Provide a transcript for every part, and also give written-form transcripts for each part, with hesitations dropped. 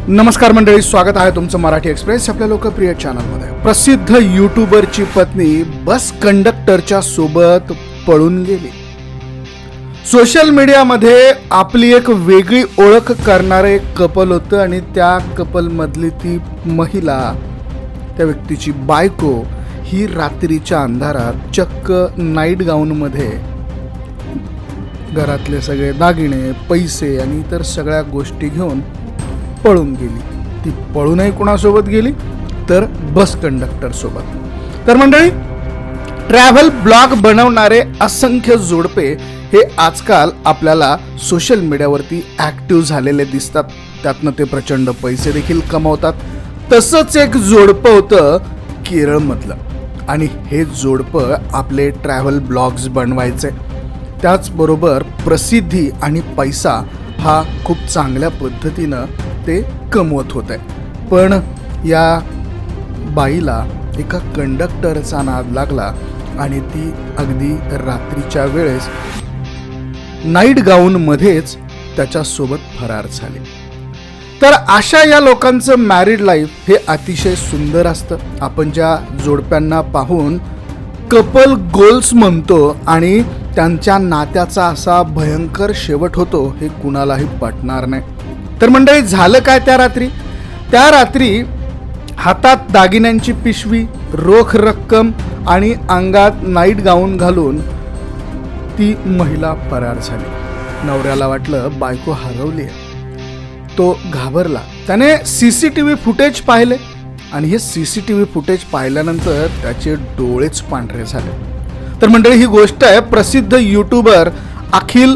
नमस्कार मंडळी, स्वागत आहे तुमचं मराठी एक्सप्रेस आपल्या लोकप्रिय चॅनलमध्ये. प्रसिद्ध यूट्यूबरची पत्नी बस कंडक्टरच्या सोबत पळून गेली. सोशल मीडियामध्ये आपली एक वेगळी ओळख करणारे कपल होतं आणि त्या कपल मधली ती महिला, त्या व्यक्तीची बायको, ही रात्रीच्या अंधारात चक्क नाईट गाऊनमध्ये घरातले सगळे दागिने, पैसे आणि इतर सगळ्या गोष्टी घेऊन पळून गेली. ती पळूनही कुणासोबत गेली तर बस कंडक्टर सोबत. तर मंडळी, ट्रॅव्हल ब्लॉग बनवणारे असंख्य जोडपे हे आजकाल आपल्याला सोशल मीडियावरती ॲक्टिव्ह झालेले दिसतात. त्यातनं ते प्रचंड पैसे देखील कमवतात. तसंच एक जोडपं होतं केरळमधलं आणि हे जोडपं आपले ट्रॅव्हल ब्लॉग्स बनवायचे. त्याचबरोबर प्रसिद्धी आणि पैसा हा खूप चांगल्या पद्धतीनं ते कमवत होते. पण या बाईला एका कंडक्टरचा नाद लागला आणि ती अगदी रात्रीच्या वेळेस नाईट गाऊनमध्येच त्याच्यासोबत फरार झाली. तर अशा या लोकांचं मॅरिड लाईफ हे अतिशय सुंदर असतं. आपण ज्या जोडप्यांना पाहून कपल गोल्स म्हणतो आणि त्यांच्या नात्याचा असा भयंकर शेवट होतो, हे कुणालाही पटणार नाही. तर मंडळी, झालं काय त्या रात्री हातात दागिन्यांची पिशवी, रोख रक्कम आणि अंगात नाईट गाऊन घालून ती महिला फरार झाली. नवऱ्याला वाटलं बायको हरवली आहे. तो घाबरला. त्याने CCTV फुटेज पाहिले आणि हे CCTV फुटेज पाहिल्यानंतर त्याचे डोळेच पांढरे झाले. तर मंडळी, ही गोष्ट आहे प्रसिद्ध यूट्यूबर अखिल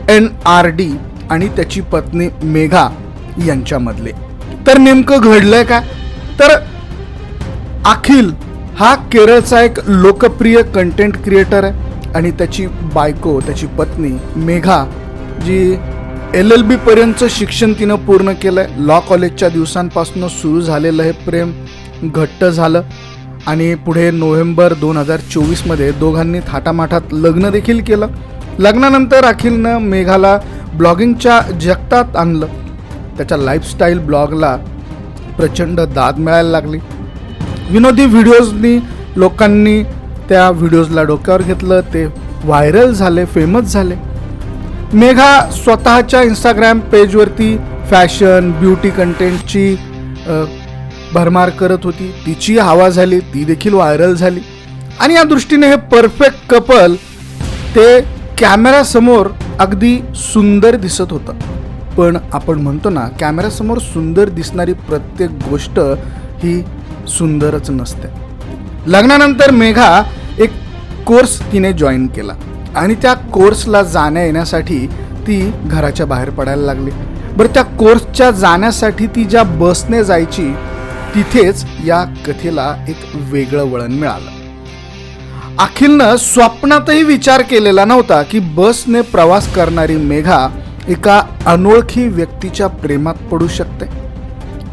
NRD आणि त्याची पत्नी मेघा यांच्यामधले. तर नेमकं घडलंय काय? तर अखिल हा केरळचा एक लोकप्रिय कंटेंट क्रिएटर आहे आणि त्याची बायको, त्याची पत्नी मेघा, जी LLB पर्यंतचं शिक्षण तिनं पूर्ण केलंय. लॉ कॉलेजच्या दिवसांपासून सुरू झालेलं हे प्रेम घट्ट झालं आणि पुढे नोव्हेंबर 2024 मध्ये दोघांनी थाटामाटात लग्न देखील केलं. लग्नानंतर अखिलनं मेघाला ब्लॉगिंगच्या जगतात आणलं. त्याच्या लाईफस्टाईल ब्लॉगला प्रचंड दाद मिळायला लागली. विनोदी व्हिडिओजनी लोकांनी त्या व्हिडिओजला डोक्यावर घेतलं. ते व्हायरल झाले, फेमस झाले. मेघा स्वतःच्या इंस्टाग्राम पेजवरती फॅशन, ब्युटी कंटेंटची भरमार करत होती. तिची हवा झाली, ती देखील व्हायरल झाली. आणि या दृष्टीने हे परफेक्ट कपल ते कॅमेरासमोर अगदी सुंदर दिसत होतं. पण आपण म्हणतो ना, कॅमेरासमोर सुंदर दिसणारी प्रत्येक गोष्ट ही सुंदरच नसते. लग्नानंतर मेघा एक कोर्स तिने जॉईन केला आणि त्या कोर्सला जाण्या येण्यासाठी ती घराच्या बाहेर पडायला लागली. बरं, त्या कोर्सच्या जाण्यासाठी ती ज्या बसने जायची तिथेच या कथेला एक वेगळं वळण मिळालं. अखिलनं स्वप्नातही विचार केलेला नव्हता की बसने प्रवास करणारी मेघा एका अनोळखी व्यक्तीच्या प्रेमात पडू शकते.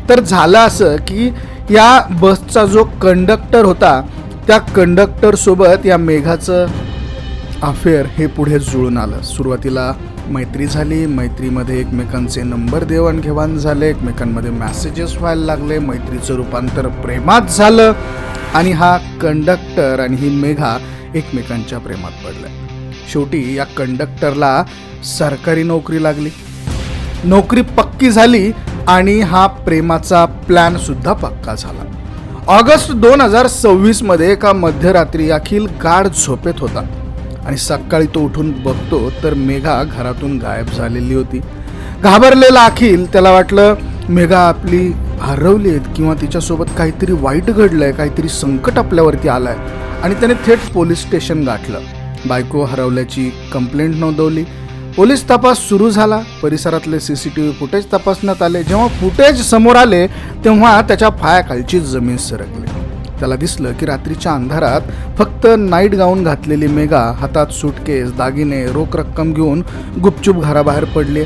तर झालं असं की या बसचा जो कंडक्टर होता, त्या कंडक्टर सोबत या मेघाचं अफेअर हे पुढे जुळून आलं. सुरुवातीला मैत्री झाली. मैत्रीमध्ये एकमेकांचे नंबर देवाणघेवाण झाले, एकमेकांमध्ये मेसेजेस व्हायला लागले. मैत्रीचं रूपांतर प्रेमात झालं आणि हा कंडक्टर आणि ही मेघा एकमेकांच्या प्रेमात पडल्या. शेवटी या कंडक्टरला सरकारी नोकरी लागली. नोकरी पक्की झाली आणि हा प्रेमाचा प्लॅन सुद्धा पक्का झाला. ऑगस्ट 2026 मध्ये एका मध्यरात्री अखिल गाढ झोपेत होता आणि सकाळी तो उठून बघतो तर मेघा घरातून गायब झालेली होती. घाबरलेला अखिल, त्याला वाटलं मेघा आपली हरवली आहेत किंवा तिच्यासोबत काहीतरी वाईट घडलंय, काहीतरी संकट आपल्यावरती आलंय आणि त्याने थेट पोलीस स्टेशन गाठलं. बायको हरवल्याची कंप्लेंट नोंदवली. पोलीस तपास सुरू झाला. परिसरातले CCTV फुटेज तपासण्यात आले. जेव्हा फुटेज समोर आले तेव्हा त्याच्या पायाखालची जमीन सरकली. त्याला दिसलं की रात्रीच्या अंधारात फक्त नाईट गाऊन घातलेली मेघा हातात सूटकेस, दागिने, रोख रक्कम घेऊन गुपचूप घराबाहेर पडली.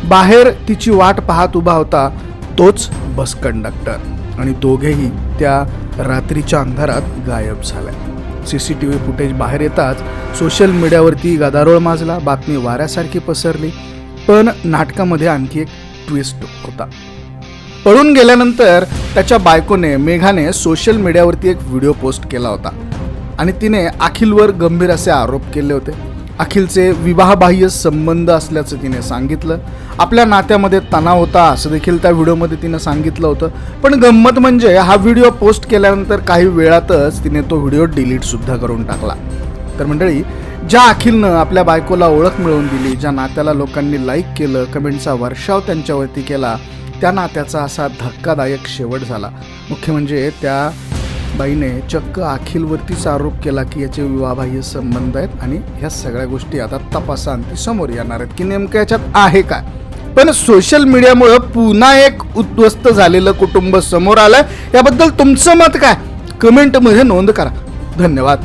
बाहेर तिची वाट पाहत उभा होता तोच बस कंडक्टर आणि दोघेही त्या रात्रीच्या अंधारात गायब झाले. CCTV फुटेज बाहेर येताच सोशल मीडियावरती गदारोळ माजला. बातमी वाऱ्यासारखी पसरली. पण नाटकामध्ये आणखी एक ट्विस्ट होता. पळून गेल्यानंतर त्याच्या बायकोने मेघाने सोशल मीडियावरती एक व्हिडिओ पोस्ट केला होता आणि तिने अखिलवर गंभीर असे आरोप केले होते. अखिलचे विवाहबाह्य संबंध असल्याचं तिने सांगितलं. आपल्या नात्यामध्ये तणाव होता असं देखील त्या व्हिडिओमध्ये तिने सांगितलं होतं. पण गंमत म्हणजे हा व्हिडिओ पोस्ट केल्यानंतर काही वेळातच तिने तो व्हिडिओ डिलीटसुद्धा करून टाकला. तर मंडळी, ज्या अखिलनं आपल्या बायकोला ओळख मिळवून दिली, ज्या नात्याला लोकांनी लाईक केलं, कमेंटचा वर्षाव त्यांच्यावरती केला, त्या नात्याचा असा धक्कादायक शेवट झाला. मुख्य म्हणजे त्या बाईने चक्क अखिलवरतीच आरोप केला की याचे विवाहबाह्य संबंध आहेत आणि ह्या सगळ्या गोष्टी आता तपासांती समोर येणार आहेत की नेमकं याच्यात आहे काय. पण सोशल मीडियामुळं पुन्हा एक उद्ध्वस्त झालेलं कुटुंब समोर आलं. याबद्दल तुमचं मत काय? कमेंटमध्ये नोंद करा. धन्यवाद.